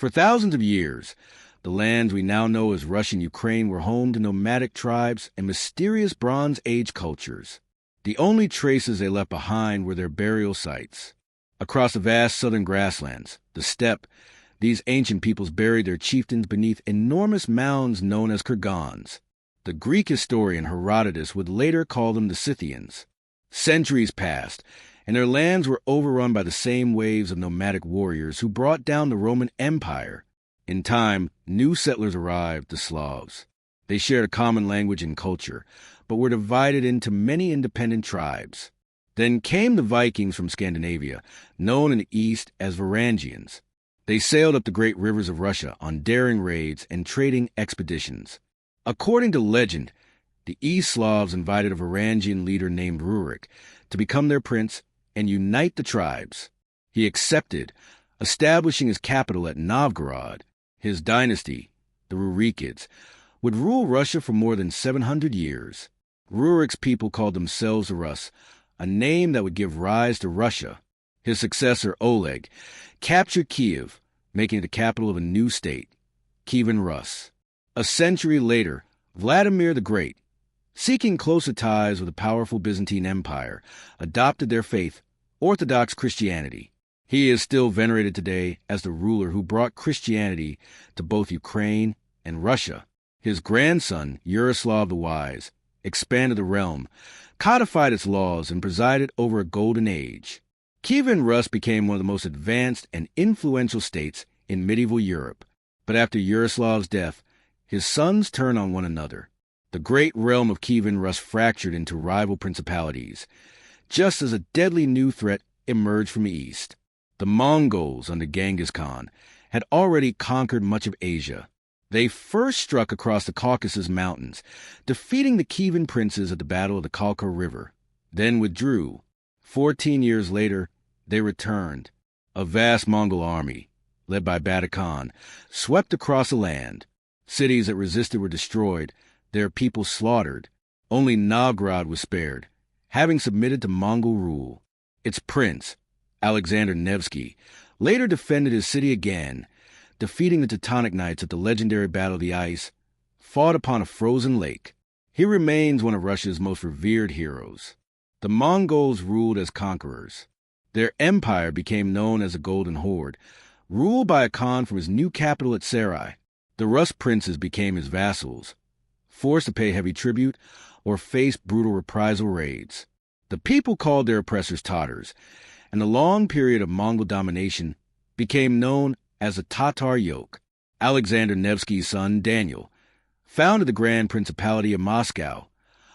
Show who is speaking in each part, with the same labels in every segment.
Speaker 1: For thousands of years, the lands we now know as Russian Ukraine were home to nomadic tribes and mysterious Bronze Age cultures. The only traces they left behind were their burial sites. Across the vast southern grasslands, the steppe, these ancient peoples buried their chieftains beneath enormous mounds known as kurgans. The Greek historian Herodotus would later call them the Scythians. Centuries passed, and their lands were overrun by the same waves of nomadic warriors who brought down the Roman Empire. In time, new settlers arrived, the Slavs. They shared a common language and culture, but were divided into many independent tribes. Then came the Vikings from Scandinavia, known in the East as Varangians. They sailed up the great rivers of Russia on daring raids and trading expeditions. According to legend, the East Slavs invited a Varangian leader named Rurik to become their prince and unite the tribes. He accepted, establishing his capital at Novgorod. His dynasty, the Rurikids, would rule Russia for more than 700 years. Rurik's people called themselves the Rus, a name that would give rise to Russia. His successor, Oleg, captured Kiev, making it the capital of a new state, Kievan Rus. A century later, Vladimir the Great, seeking closer ties with the powerful Byzantine Empire, adopted their faith, Orthodox Christianity. He is still venerated today as the ruler who brought Christianity to both Ukraine and Russia. His grandson, Yaroslav the Wise, expanded the realm, codified its laws, and presided over a golden age. Kievan Rus became one of the most advanced and influential states in medieval Europe. But after Yaroslav's death, his sons turned on one another. The great realm of Kievan Rus fractured into rival principalities, just as a deadly new threat emerged from the east. The Mongols under Genghis Khan had already conquered much of Asia. They first struck across the Caucasus Mountains, defeating the Kievan princes at the Battle of the Kalka River, then withdrew. 14 years later, they returned. A vast Mongol army, led by Bada Khan, swept across the land. Cities that resisted were destroyed, their people slaughtered. Only Novgorod was spared, having submitted to Mongol rule. Its prince, Alexander Nevsky, later defended his city again, defeating the Teutonic Knights at the legendary Battle of the Ice, fought upon a frozen lake. He remains one of Russia's most revered heroes. The Mongols ruled as conquerors. Their empire became known as the Golden Horde, ruled by a Khan from his new capital at Sarai. The Rus princes became his vassals, forced to pay heavy tribute or face brutal reprisal raids. The people called their oppressors Tatars, and the long period of Mongol domination became known as the Tatar yoke. Alexander Nevsky's son, Daniel, founded the Grand Principality of Moscow,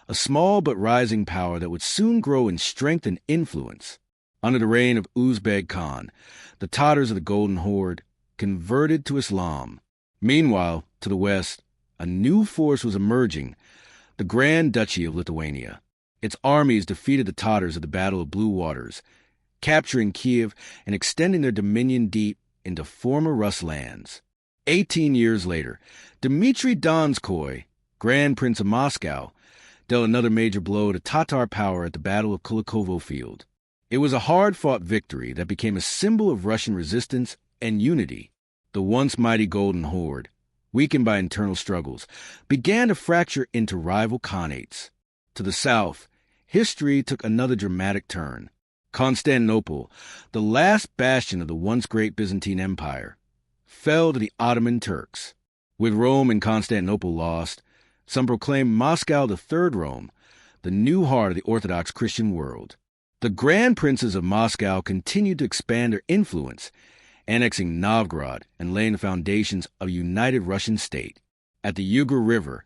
Speaker 1: a small but rising power that would soon grow in strength and influence. Under the reign of Uzbek Khan, the Tatars of the Golden Horde converted to Islam. Meanwhile, to the west, a new force was emerging, the Grand Duchy of Lithuania. Its armies defeated the Tatars at the Battle of Blue Waters, capturing Kiev and extending their dominion deep into former Rus lands. 18 years later, Dmitry Donskoy, Grand Prince of Moscow, dealt another major blow to Tatar power at the Battle of Kulikovo Field. It was a hard-fought victory that became a symbol of Russian resistance and unity. The once mighty Golden Horde, weakened by internal struggles, began to fracture into rival khanates. To the south, history took another dramatic turn. Constantinople, the last bastion of the once great Byzantine Empire, fell to the Ottoman Turks. With Rome and Constantinople lost, some proclaimed Moscow the Third Rome, the new heart of the Orthodox Christian world. The Grand Princes of Moscow continued to expand their influence, annexing Novgorod and laying the foundations of a united Russian state. At the Ugar River,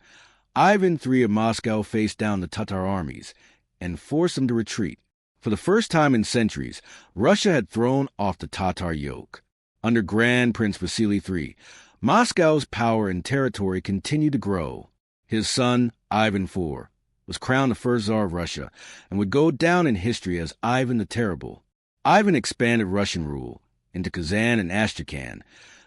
Speaker 1: Ivan III of Moscow faced down the Tatar armies and forced them to retreat. For the first time in centuries, Russia had thrown off the Tatar yoke. Under Grand Prince Vasily III, Moscow's power and territory continued to grow. His son, Ivan IV, was crowned the first Tsar of Russia and would go down in history as Ivan the Terrible. Ivan expanded Russian rule into Kazan and Astrakhan,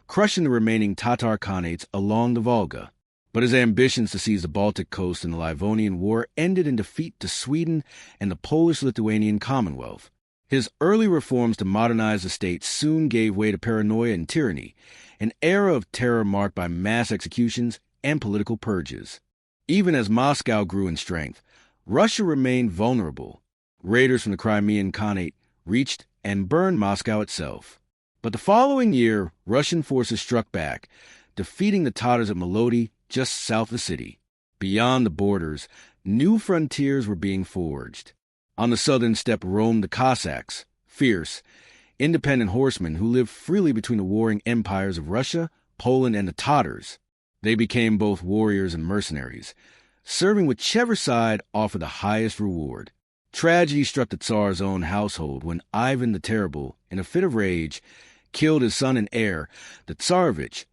Speaker 1: crushing the remaining Tatar khanates along the Volga. But his ambitions to seize the Baltic coast in the Livonian War ended in defeat to Sweden and the Polish-Lithuanian Commonwealth. His early reforms to modernize the state soon gave way to paranoia and tyranny, an era of terror marked by mass executions and political purges. Even as Moscow grew in strength, Russia remained vulnerable. Raiders from the Crimean Khanate reached and burned Moscow itself. But the following year, Russian forces struck back, defeating the Tatars at Molody, just south of the city. Beyond the borders, new frontiers were being forged. On the southern steppe roamed the Cossacks, fierce, independent horsemen who lived freely between the warring empires of Russia, Poland, and the Tatars. They became both warriors and mercenaries, serving whichever side offered the highest reward. Tragedy struck the Tsar's own household when Ivan the Terrible, in a fit of rage, killed his son and heir, the Tsarevich,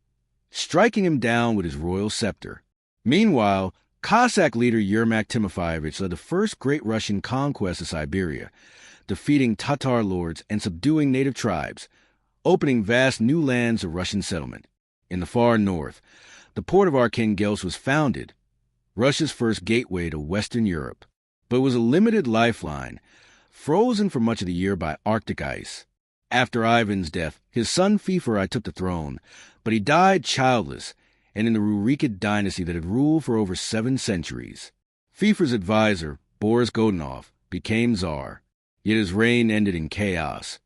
Speaker 1: striking him down with his royal scepter. Meanwhile, Cossack leader Yermak Timofeyevich led the first great Russian conquest of Siberia, defeating Tatar lords and subduing native tribes, opening vast new lands of Russian settlement. In the far north, the port of Arkhangelsk was founded, Russia's first gateway to Western Europe, but it was a limited lifeline, frozen for much of the year by Arctic ice. After Ivan's death, his son Fifer took the throne, but he died childless and in the Rurikid dynasty that had ruled for over 7 centuries. Fifer's advisor, Boris Godunov, became Tsar, yet his reign ended in chaos.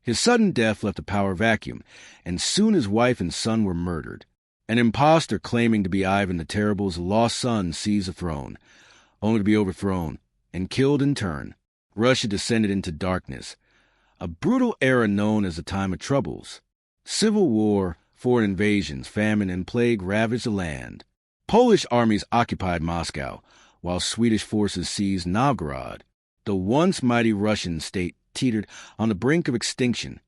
Speaker 1: His sudden death left a power vacuum, and soon his wife and son were murdered. An impostor claiming to be Ivan the Terrible's lost son seized the throne, only to be overthrown and killed in turn. Russia descended into darkness, a brutal era known as the Time of Troubles. Civil war, foreign invasions, famine, and plague ravaged the land. Polish armies occupied Moscow, while Swedish forces seized Novgorod. The once mighty Russian state teetered on the brink of extinction,